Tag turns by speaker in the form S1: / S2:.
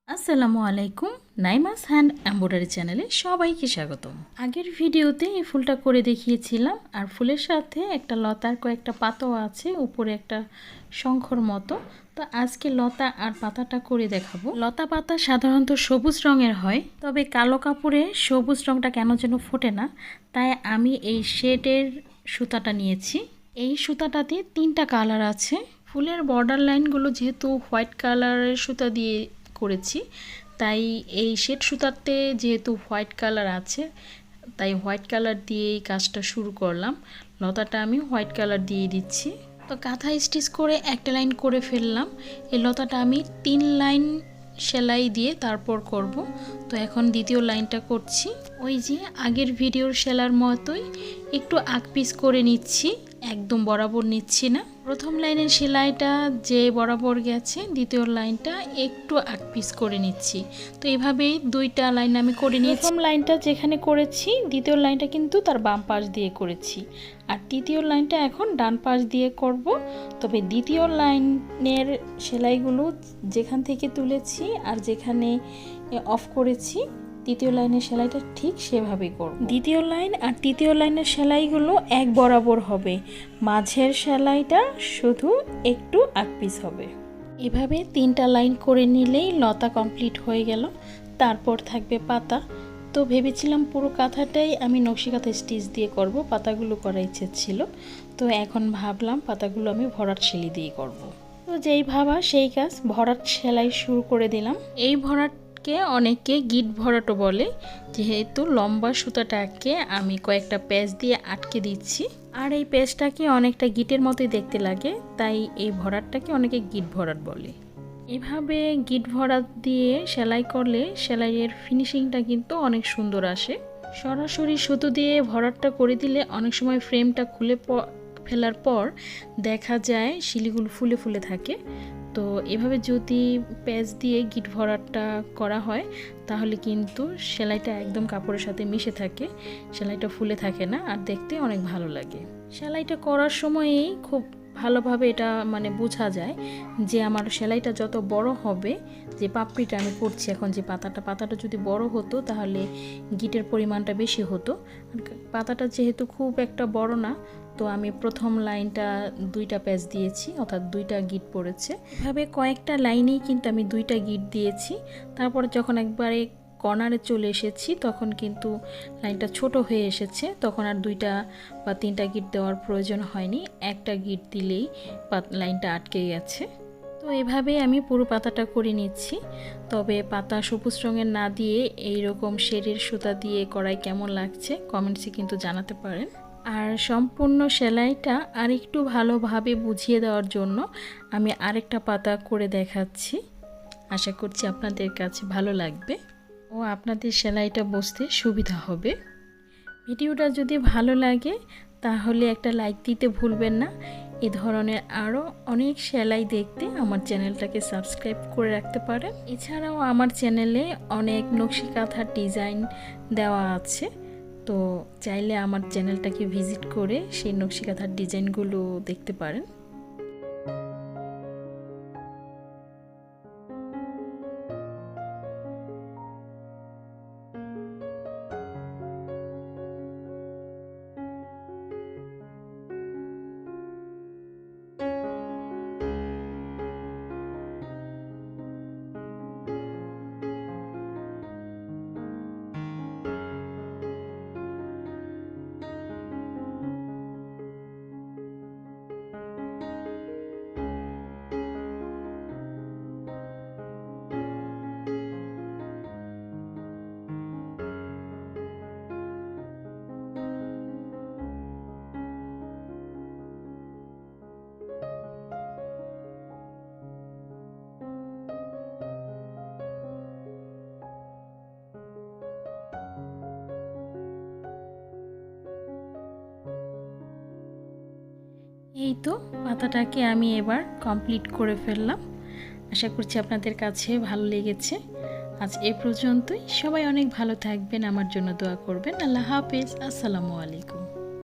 S1: আসসালামু আলাইকুম। নাইমাস hand embroidery চ্যানেলে সবাইকে স্বাগতম। আগের ভিডিওতে এই ফুলটা করে দেখিয়েছিলাম, আর ফুলের সাথে একটা লতার কয়েকটা পাতাও আছে, উপরে একটা শঙ্খর মতো। তো আজকে লতা আর পাতাটা করে দেখাবো। লতা পাতা সাধারণত সবুজ রঙের হয়, তবে কালো কাপড়ে সবুজ রঙটা কেন যেন ফোটে না, তাই আমি এই শেডের সুতাটা নিয়েছি। এই সুতাটাতে 3টা কালার আছে। ফুলের বর্ডার লাইনগুলো যেহেতু হোয়াইট কালারের সুতা দিয়ে করেছি, তাই এই শেড সুতাতে যেহেতু হোয়াইট কালার আছে, তাই হোয়াইট কালার দিয়ে এই কাজটা শুরু করলাম। লতাটা আমি হোয়াইট কালার দিয়ে দিচ্ছি। তো কাঁথা স্টিচ করে একটা লাইন করে ফেললাম। এই লতাটা আমি 3 লাইন সেলাই দিয়ে তারপর করব। তো এখন দ্বিতীয় লাইনটা করছি। ওই যে আগের ভিডিওর সেলার মতোই একটু আগ পিস করে নিচ্ছি, একদম বরাবর নিচ্ছি না। প্রথম লাইনের সেলাইটা যে বরাবর গেছে, দ্বিতীয় লাইনটা একটু আগ পিস করে নিচ্ছি। তো এভাবেই 2টা লাইন আমি করে নিয়েছি। প্রথম লাইনটা যেখানে করেছি, দ্বিতীয় লাইনটা কিন্তু তার বাম পাশ দিয়ে করেছি, আর তৃতীয় লাইনটা এখন ডান পাশ দিয়ে করব। তবে দ্বিতীয় লাইনের সেলাইগুলো যেখান থেকে তুলেছি আর যেখানে অফ করেছি, তৃতীয় লাইনের সেলাইটা ঠিক সেভাবেই করব। দ্বিতীয় লাইন আর তৃতীয় লাইনের সেলাইগুলো এক বরাবর হবে, মাঝের সেলাইটা শুধু একটু আগ পিস হবে। এভাবে 3টা লাইন করে নিলেই লতা কমপ্লিট হয়ে গেল। তারপর থাকবে পাতা। তো ভেবেছিলাম পুরো কাঁথাটাই আমি নকশি কাঁথা স্টিচ দিয়ে করব, পাতাগুলো করার ইচ্ছে ছিল। তো এখন ভাবলাম পাতাগুলো আমি ভরাট সেলাই দিয়ে করব। তো যেই ভাবা সেই কাজ, ভরাট সেলাই শুরু করে দিলাম। এই ভরাটকে অনেকে গিট ভরাটও বলে, যেহেতু লম্বা সুতাটাকে আমি কয়েকটা প্যাচ দিয়ে আটকে দিচ্ছি, আর এই প্যাচটাকে অনেকটা গিটের মতোই দেখতে লাগে, তাই এই ভরাটটাকে অনেকে গিট ভরাট বলে। এভাবে গিট ভরাট দিয়ে সেলাই করলে সেলাইয়ের ফিনিশিংটা কিন্তু অনেক সুন্দর আসে। সরাসরি সুতো দিয়ে ভরাটটা করে দিলে অনেক সময় ফ্রেমটা খুলে ফেলার পর দেখা যায় শিলিগুলো ফুলে ফুলে থাকে। তো এভাবে যদি প্যাচ দিয়ে গিট ভরাটটা করা হয়, তাহলে কিন্তু সেলাইটা একদম কাপড়ের সাথে মিশে থাকে, সেলাইটা ফুলে থাকে না, আর দেখতে অনেক ভালো লাগে। সেলাইটা করার সময়ই খুব ভালোভাবে এটা বোঝা যায় যে আমার সেলাইটা যত বড় হবে, যে পাপড়িটা আমি করছি এখন, যে পাতাটা যদি বড় হতো তাহলে গিটের পরিমাণটা বেশি হতো। পাতাটা যেহেতু খুব একটা বড় না, তো আমি প্রথম লাইনটা 2টা প্যাচ দিয়েছি, অর্থাৎ 2টা গিট পড়েছে। এভাবে কয়েকটা লাইনেই কিন্তু আমি 2টা গিট দিয়েছি। তারপরে যখন একবারে কর্নারে চলে এসেছি, তখন কিন্তু লাইনটা ছোট হয়ে এসেছে, তখন আর 2টা বা 3টা গিট দেওয়ার প্রয়োজন হয়নি, একটা গিট দিলেই লাইনটা আটকে গেছে। তো এভাবেই আমি পুরো পাতাটা করে নিচ্ছি। তবে পাতা সবুজ রঙের না দিয়ে এইরকম শেডের সুতা দিয়ে করাই কেমন লাগছে কমেন্টসে কিন্তু জানাতে পারেন। আর সম্পূর্ণ সেলাইটা আরেকটু ভালোভাবে বুঝিয়ে দেওয়ার জন্য আমি আরেকটা পাতা করে দেখাচ্ছি। আশা করছি আপনাদের কাছে ভালো লাগবে ও আপনাদের সেলাইটা বুঝতে সুবিধা হবে। ভিডিওটা যদি ভালো লাগে তাহলে একটা লাইক দিতে ভুলবেন না। এ ধরনের আরও অনেক সেলাই দেখতে আমার চ্যানেলটাকে সাবস্ক্রাইব করে রাখতে পারেন। এছাড়াও আমার চ্যানেলে অনেক নকশি কাঁথার ডিজাইন দেওয়া আছে, তো চাইলে আমার চ্যানেলটাকে ভিজিট করে সেই নকশি কাঁথার ডিজাইনগুলো দেখতে পারেন। এই তো পাতাটাকে আমি এবার কমপ্লিট করে ফেললাম। আশা করছি আপনাদের কাছে ভালো লেগেছে। আজ এ পর্যন্তই। সবাই অনেক ভালো থাকবেন, আমার জন্য দোয়া করবেন। আল্লাহ হাফেজ। আসসালামু আলাইকুম।